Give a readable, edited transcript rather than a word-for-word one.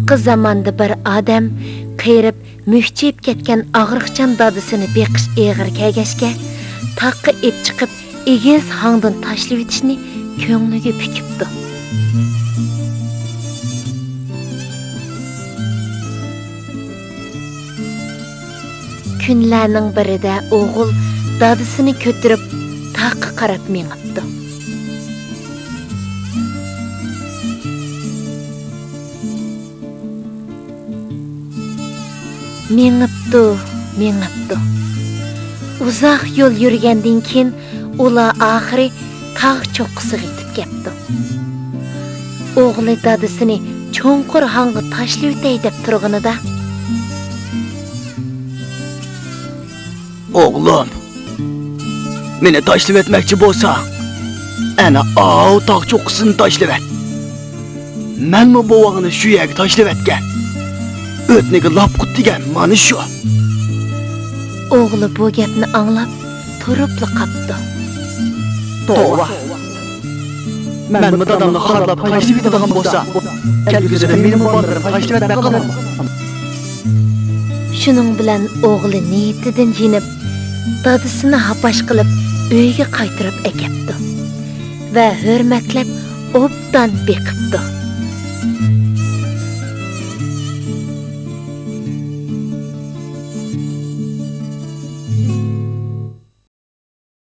Burunqi zamonda bir odam qeyrib, müşcheyib ketgan og'riqchan dadisini beqish eg'ir kelgashga, taqqa ep chiqib, egiz hangdan tashlab etishni ko'ngliga pukibdi. Kunlarning birida o'g'il dadisini ko'tarib taqqa qarab mengibdi. Mengibdi. Uzoq yo'l yurgandan keyin ular oxiri tog' cho'qqisiga yetib keldi. O'g'li dadisini cho'nqur hangga tashlab o'tay deb turganida, Oğlum, meni tashlab etmoqchi bo'lsa, ana tog' cho'qqisini tashlab et. Menmi bovog'ini shu yerga tashlab etgan? O'tniga lapqut degan mana shu. O'g'li bu gapni anglab, turibli qapti. To'g'ri. Men dadamni xarlab tashlab etadigan bo'lsa, kelgusida meni bobolarni tashlab etmay qolaman. Shuning bilan o'g'li niyatidan jinib, dadisini hapash qilib uyga qaytarib ekibdi va hurmatlab obdan beqibdi.